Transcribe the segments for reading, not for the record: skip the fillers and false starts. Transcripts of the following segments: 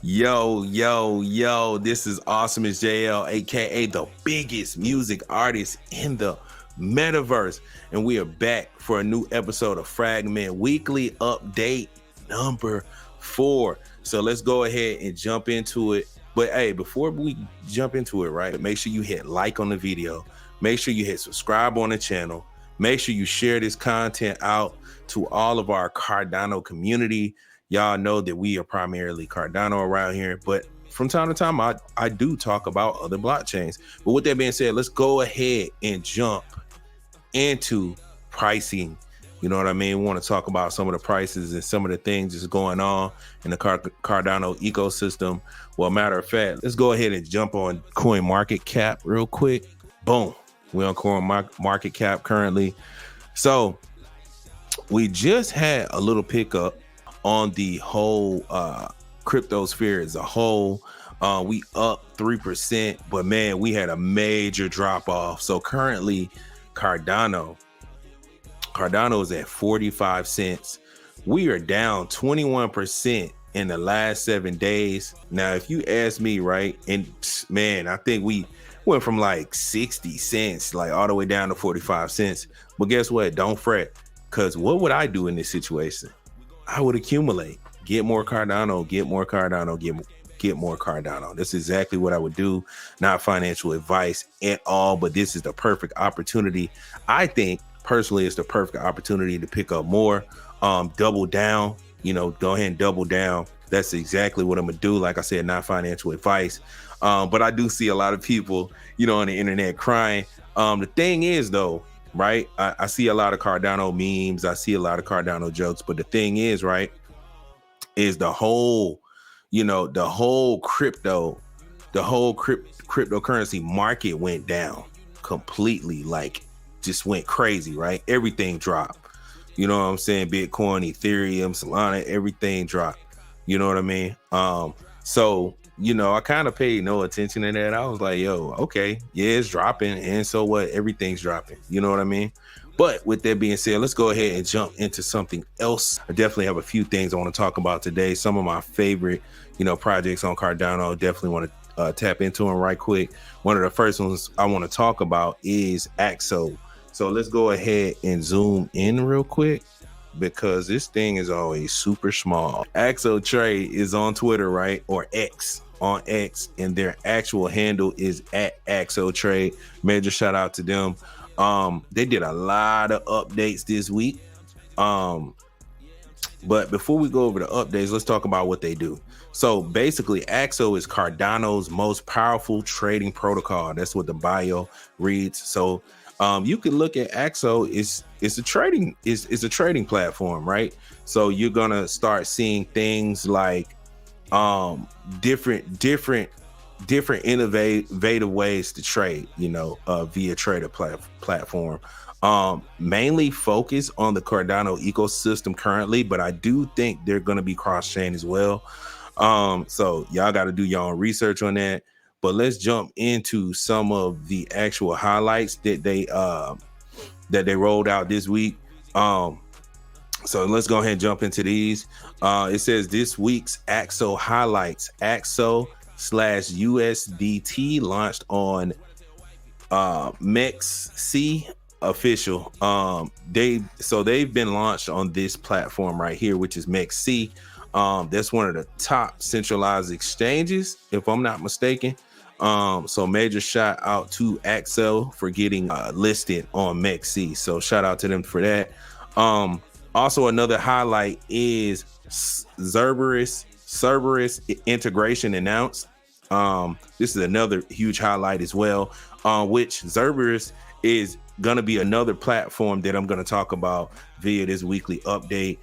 Yo, this is Awesome as JL, aka the biggest music artist in the metaverse. And we are back for a new episode of Fragment Weekly Update number 4. So let's go ahead and jump into it. But hey, before we jump into it, right, make sure you hit like on the video. Make sure you hit subscribe on the channel. Make sure you share this content out to all of our Cardano community. Y'all know that we are primarily Cardano around here, but from time to time, I do talk about other blockchains. But with that being said, let's go ahead and jump into pricing. You know what I mean? We want to talk about some of the prices and some of the things that's going on in the Cardano ecosystem. Well, matter of fact, let's go ahead and jump on CoinMarketCap real quick. Boom. We're on CoinMarketCap currently. So we just had a little pickup on the whole crypto sphere as a whole. We up 3%, but man, we had a major drop off. So currently Cardano is at 45 cents. We are down 21% in the last 7 days. Now, if you ask me, right, and man, I think we went from like 60 cents, like all the way down to 45 cents. But guess what? Don't fret, because what would I do in this situation? I would accumulate, get more Cardano, get more Cardano. That's exactly what I would do. Not financial advice at all, but this is the perfect opportunity. I think personally, it's the perfect opportunity to pick up more, double down, go ahead and double down. That's exactly what I'm gonna do. Like I said, not financial advice. But I do see a lot of people, on the internet crying. The thing is though, right? I see a lot of Cardano memes. I see a lot of Cardano jokes. But the thing is, right, is the whole cryptocurrency market went down completely, like just went crazy, right? Everything dropped. You know what I'm saying? Bitcoin, Ethereum, Solana, everything dropped. You know what I mean? So I kind of paid no attention to that. I was like, yo, okay, yeah, it's dropping. And so what? Everything's dropping. You know what I mean? But with that being said, let's go ahead and jump into something else. I definitely have a few things I want to talk about today. Some of my favorite, projects on Cardano. Definitely want to tap into them right quick. One of the first ones I want to talk about is Axo. So let's go ahead and zoom in real quick, because this thing is always super small. Axo Trade is on Twitter, right? Or X, on X, and their actual handle is at Axo Trade. Major shout out to them. They did a lot of updates this week. But before we go over the updates, let's talk about what they do. So basically, Axo is Cardano's most powerful trading protocol. That's what the bio reads. So you can look at Axo. It's a trading platform, right? So you're gonna start seeing things like different innovative ways to trade, via trader platform. Mainly focus on the Cardano ecosystem currently, but I do think they're gonna be cross-chain as well. So y'all got to do your own research on that. But let's jump into some of the actual highlights that they rolled out this week. So let's go ahead and jump into these. It says this week's Axo highlights. Axo/USDT launched on MEXC official. They've been launched on this platform right here, which is MEXC. That's one of the top centralized exchanges, if I'm not mistaken. So major shout out to Axo for getting listed on MEXC. So shout out to them for that. Also, another highlight is Xerberus integration announced. This is another huge highlight as well, which Xerberus is going to be another platform that I'm going to talk about via this weekly update.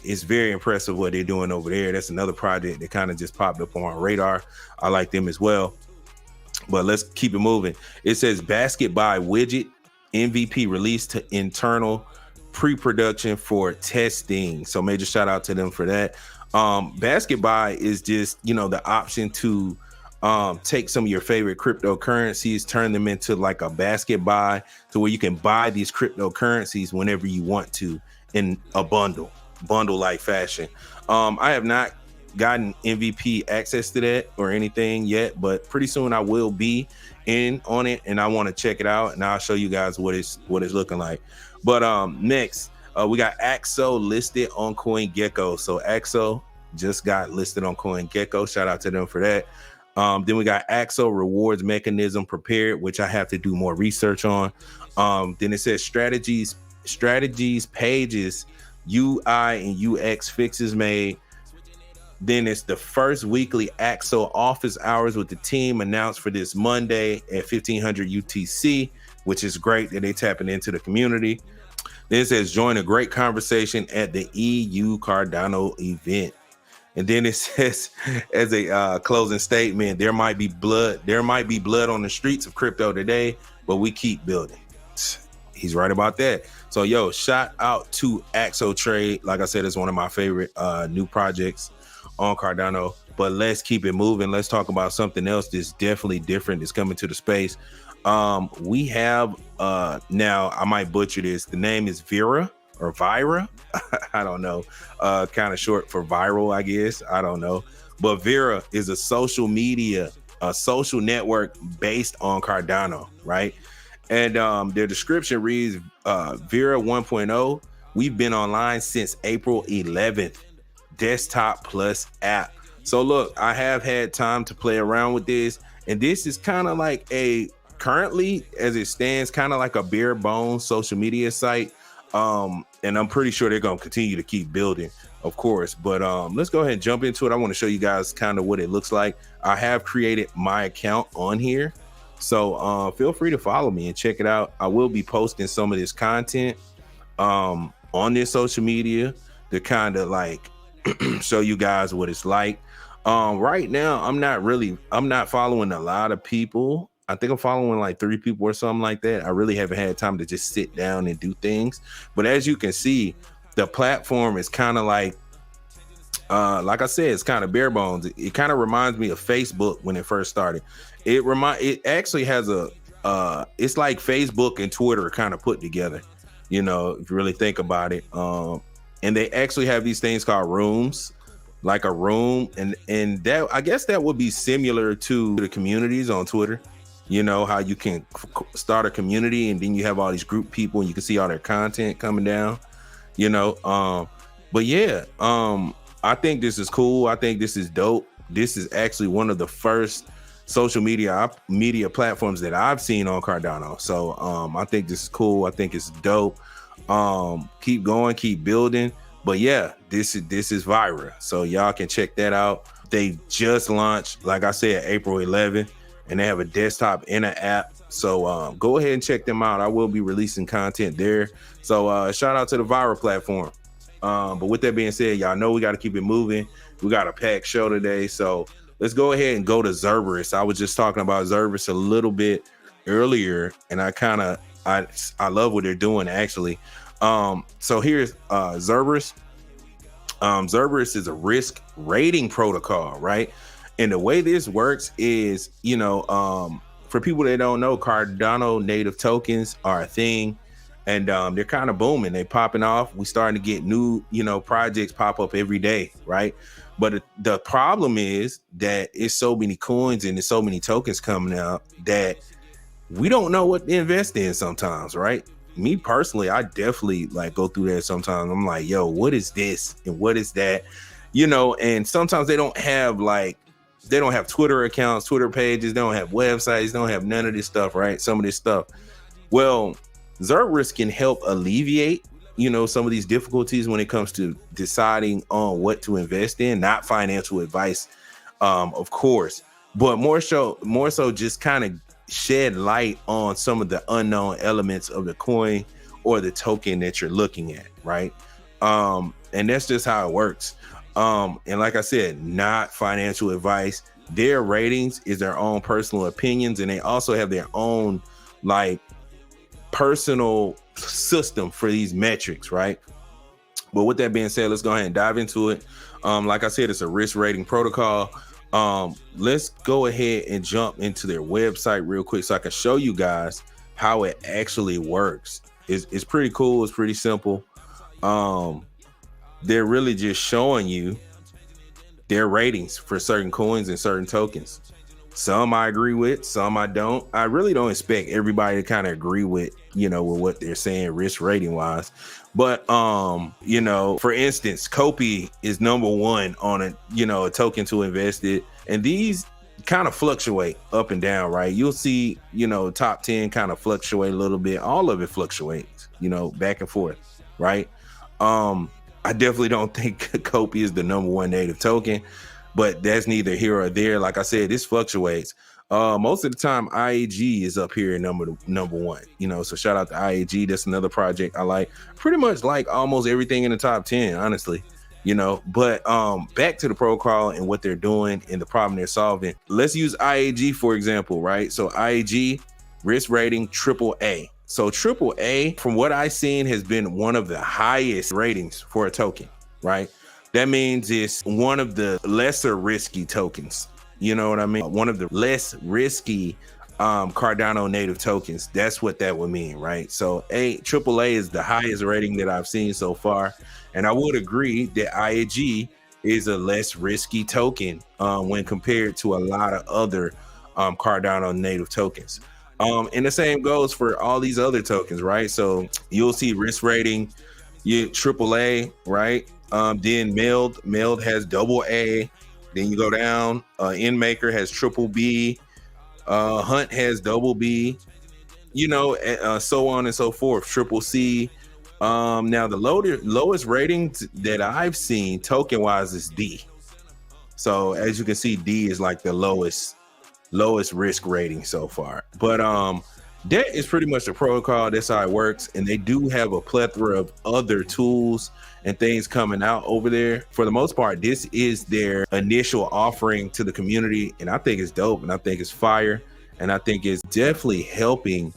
It's very impressive what they're doing over there. That's another project that kind of just popped up on my radar. I like them as well. But let's keep it moving. It says basket buy widget MVP released to internal pre-production for testing. So major shout out to them for that. Basket buy is just, the option to take some of your favorite cryptocurrencies, turn them into like a basket buy, to where you can buy these cryptocurrencies whenever you want to in a bundle like fashion. I have not gotten MVP access to that or anything yet, but pretty soon I will be in on it, and I want to check it out, and I'll show you guys what it's looking like. But next, we got Axo listed on CoinGecko. So Axo just got listed on CoinGecko. Shout out to them for that. Then we got Axo rewards mechanism prepared, which I have to do more research on. Then it says strategies pages, UI and UX fixes made. Then it's the first weekly Axo office hours with the team announced for this Monday at 1500 UTC, which is great that they tapping into the community. Then it says join a great conversation at the EU Cardano event. And then it says, as a closing statement, there might be blood on the streets of crypto today, but we keep building. He's right about that. So yo, shout out to Axo Trade. Like I said, it's one of my favorite new projects on Cardano. But let's keep it moving. Let's talk about something else that's definitely different that's coming to the space. We have now, I might butcher this. The name is Vyra or Vyra. I don't know. Kind of short for viral, I guess. I don't know. But Vyra is a social network based on Cardano, right? And their description reads Vyra 1.0. We've been online since April 11th. Desktop plus app. So look, I have had time to play around with this, and this is kind of like currently as it stands, kind of like a bare bones social media site. And I'm pretty sure they're going to continue to keep building, of course. But let's go ahead and jump into it. I want to show you guys kind of what it looks like. I have created my account on here, so feel free to follow me and check it out. I will be posting some of this content on this social media to kind of like show you guys what it's like. Right now, I'm not following a lot of people. I think I'm following like 3 people or something like that. I really haven't had time to just sit down and do things. But as you can see, the platform is kind of like I said, it's kind of bare bones. It kind of reminds me of Facebook when it first started. It actually has it's like Facebook and Twitter kind of put together, you know, if you really think about it. And they actually have these things called rooms, like a room, and that, I guess that would be similar to the communities on Twitter. You know how you can start a community and then you have all these group people and you can see all their content coming down, you know. But yeah, I think this is cool. I think this is dope. This is actually one of the first social media platforms that I've seen on Cardano. So I think this is cool. I think it's dope. Keep going, keep building. But yeah, this is Vyra. So y'all can check that out. They just launched, like I said, April 11th. And they have a desktop and an app. So go ahead and check them out. I will be releasing content there. So shout out to the Vyra platform. But with that being said, y'all know we got to keep it moving. We got a packed show today. So let's go ahead and go to Xerberus. I was just talking about Xerberus a little bit earlier, and I love what they're doing actually. So here's Xerberus. Xerberus is a risk rating protocol, right? And the way this works is, you know, for people that don't know, Cardano native tokens are a thing, and they're kind of booming. They're popping off. We starting to get new, you know, projects pop up every day, right? But the problem is that it's so many coins and there's so many tokens coming out that we don't know what to invest in sometimes, right? Me personally, I definitely like go through that sometimes. I'm like, yo, what is this and what is that? You know, and sometimes they don't have Twitter accounts, Twitter pages, they don't have websites, they don't have none of this stuff, right? Some of this stuff. Well, Xerberus can help alleviate, you know, some of these difficulties when it comes to deciding on what to invest in. Not financial advice, of course, but more so just kind of shed light on some of the unknown elements of the coin or the token that you're looking at, right? And that's just how it works. And like I said, not financial advice. Their ratings is their own personal opinions, and they also have their own like personal system for these metrics, right? But with that being said, let's go ahead and dive into it. Like I said, it's a risk rating protocol. Let's go ahead and jump into their website real quick so I can show you guys how it actually works. It's pretty cool. It's pretty simple. They're really just showing you their ratings for certain coins and certain tokens. Some I agree with, some I don't. I really don't expect everybody to kind of agree with, with what they're saying risk rating wise. But for instance, Kopi is number one on a token to invest it. And these kind of fluctuate up and down, right? You'll see, top 10 kind of fluctuate a little bit. All of it fluctuates, back and forth, right? I definitely don't think Kopi is the number one native token, but that's neither here or there. Like I said, this fluctuates. Most of the time, IAG is up here number one. So shout out to IAG. That's another project I like. Pretty much like almost everything in the top 10, honestly. But back to the protocol and what they're doing and the problem they're solving. Let's use IAG for example, right? So IAG risk rating AAA. So AAA, from what I've seen, has been one of the highest ratings for a token, right? That means it's one of the lesser risky tokens. You know what I mean? One of the less risky Cardano native tokens. That's what that would mean, right? So AAA is the highest rating that I've seen so far. And I would agree that IAG is a less risky token when compared to a lot of other Cardano native tokens. And the same goes for all these other tokens, right? So you'll see risk rating, AAA, right? Then Meld has AA. Then you go down, Inmaker has BBB, Hunt has BB, so on and so forth, CCC. Now the lowest ratings that I've seen token wise is D. So as you can see, D is like the lowest risk rating so far. But that is pretty much the protocol. That's how it works. And they do have a plethora of other tools and things coming out over there. For the most part, this is their initial offering to the community. And I think it's dope and I think it's fire. And I think it's definitely helping,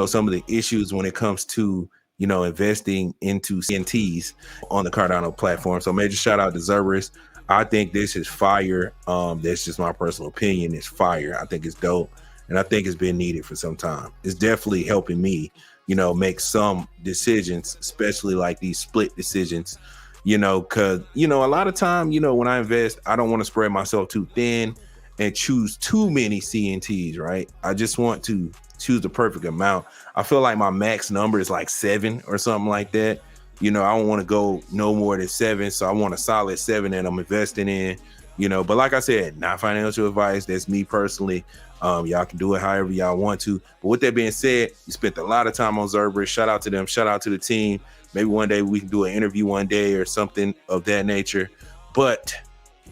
some of the issues when it comes to, investing into CNTs on the Cardano platform. So major shout out to Xerberus. I think this is fire. That's just my personal opinion. It's fire. I think it's dope. And I think it's been needed for some time. It's definitely helping me, make some decisions, especially like these split decisions, because, a lot of time, when I invest, I don't want to spread myself too thin and choose too many CNTs, right? I just want to choose the perfect amount. I feel like my max number is like 7 or something like that. I don't want to go no more than 7. So I want a solid 7 that I'm investing in, but like I said, not financial advice. That's me personally. Y'all can do it however y'all want to. But with that being said, we spent a lot of time on Xerberus. Shout out to them. Shout out to the team. Maybe one day we can do an interview one day or something of that nature. But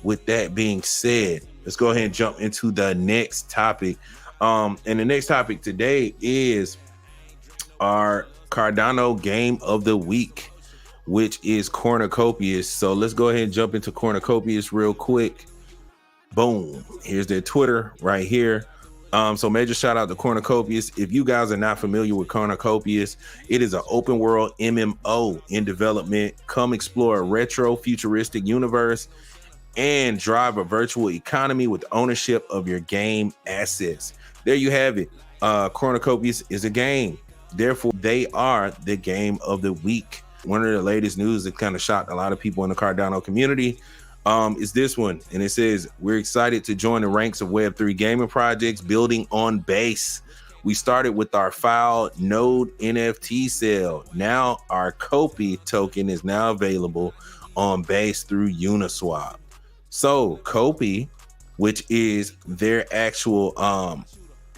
with that being said, let's go ahead and jump into the next topic. And the next topic today is our Cardano game of the week, which is Cornucopias. So let's go ahead and jump into Cornucopias real quick. Boom. Here's their Twitter right here. So major shout out to Cornucopias. If you guys are not familiar with Cornucopias, it is an open world MMO in development. Come explore a retro futuristic universe and drive a virtual economy with ownership of your game assets. There you have it. Cornucopias is a game. Therefore, they are the game of the week. One of the latest news that kind of shocked a lot of people in the Cardano community is this one. And it says, we're excited to join the ranks of Web3 gaming projects building on Base. We started with our file node NFT sale. Now our Kopi token is now available on Base through Uniswap. So Kopi, which is their actual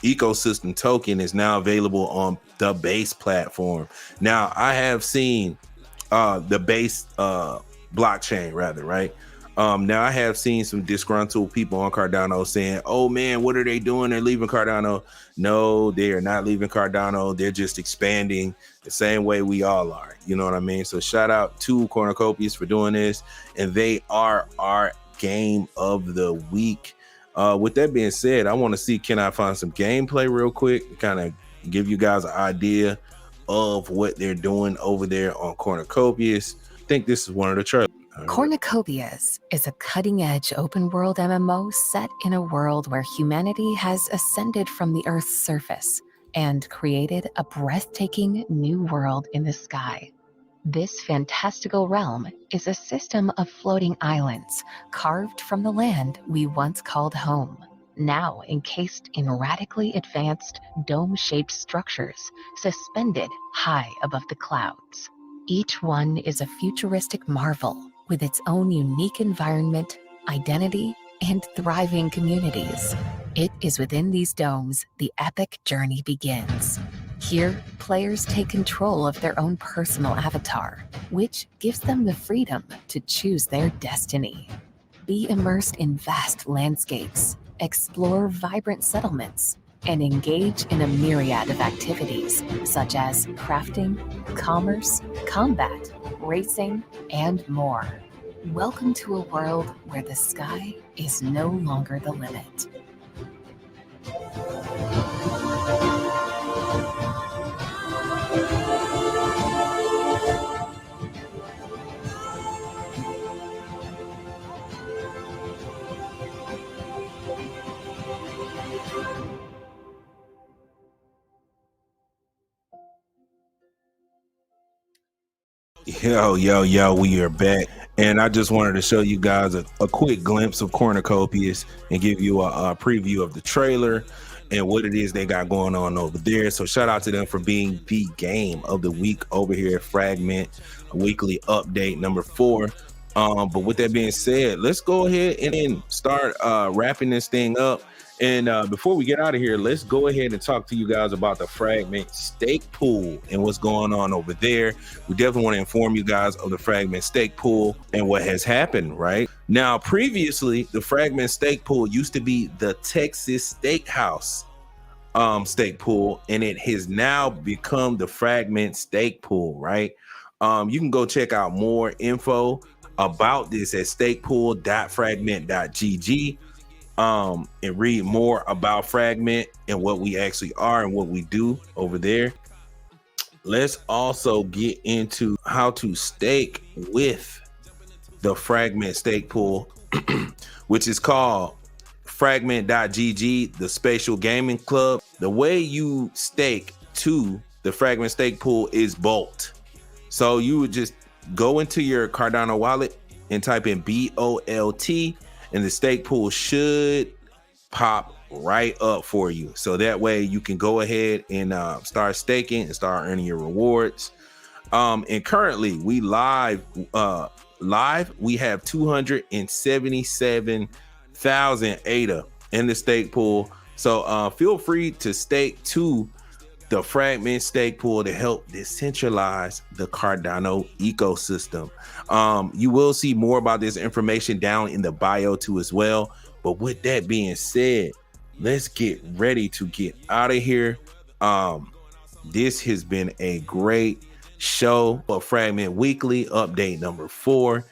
ecosystem token, is now available on the Base platform. Now I have seen the Base blockchain rather, right? Now I have seen some disgruntled people on Cardano saying, oh man, what are they doing? They're leaving Cardano. No, they are not leaving Cardano. They're just expanding the same way we all are. You know what I mean? So shout out to Cornucopias for doing this. And they are our game of the week. With that being said, I want to see, can I find some gameplay real quick, kind of give you guys an idea of what they're doing over there on Cornucopias. I think this is one of the trailers. Cornucopias is a cutting-edge open-world MMO set in a world where humanity has ascended from the Earth's surface and created a breathtaking new world in the sky. This fantastical realm is a system of floating islands carved from the land we once called home, now encased in radically advanced dome-shaped structures suspended high above the clouds. Each one is a futuristic marvel with its own unique environment, identity, and thriving communities. It is within these domes the epic journey begins. Here, players take control of their own personal avatar, which gives them the freedom to choose their destiny. Be immersed in vast landscapes, explore vibrant settlements, and engage in a myriad of activities such as crafting, commerce, combat, racing, and more. Welcome to a world where the sky is no longer the limit. Yo, we are back. And I just wanted to show you guys a quick glimpse of Cornucopias and give you a preview of the trailer and what it is they got going on over there. So shout out to them for being the game of the week over here at Fragment, a weekly update number 4. But with that being said, let's go ahead and start wrapping this thing up. And before we get out of here, let's go ahead and talk to you guys about the Fragment Stakepool and what's going on over there. We definitely want to inform you guys of the Fragment Stakepool and what has happened, right? Now, previously, the Fragment Stakepool used to be the Texas Steakhouse stake pool, and it has now become the Fragment Stakepool, right? You can go check out more info about this at stakepool.fragment.gg. And read more about Fragment and what we actually are and what we do over there. Let's also get into how to stake with the Fragment stake pool, which is called fragment.gg, the Spatial Gaming Club. The way you stake to the Fragment stake pool is Bolt. So you would just go into your Cardano wallet and type in BOLT, and the stake pool should pop right up for you. So that way you can go ahead and start staking and start earning your rewards. And currently we live, we have 277,000 ADA in the stake pool. So feel free to stake to the Fragment stake pool to help decentralize the Cardano ecosystem. You will see more about this information down in the bio too as well. But with that being said, let's get ready to get out of here. This has been a great show of Fragment Weekly update number 4.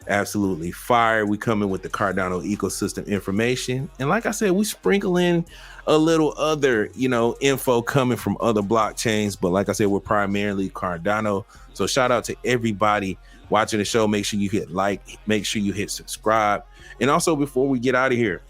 Absolutely fire. We come in with the Cardano ecosystem information, and like I said, we sprinkle in a little other info coming from other blockchains, but like I said, we're primarily Cardano. So shout out to everybody watching the show. Make sure you hit like, make sure you hit subscribe, and also before we get out of here,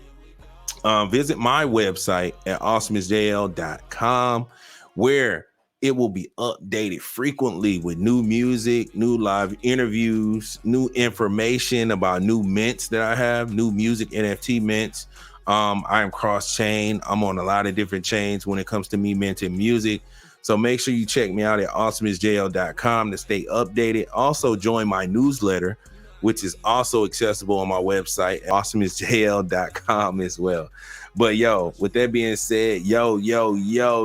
visit my website at awesomeasjl.com, where it will be updated frequently with new music, new live interviews, new information about new mints that I have, new music NFT mints. I am cross-chain. I'm on a lot of different chains when it comes to me minting music. So make sure you check me out at awesomeasjl.com to stay updated. Also join my newsletter, which is also accessible on my website at awesomeasjl.com as well. But yo, with that being said, yo,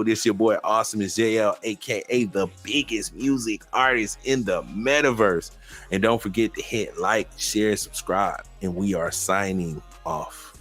this your boy Awesome as JL, aka the biggest music artist in the metaverse. And don't forget to hit like, share, subscribe, and we are signing off.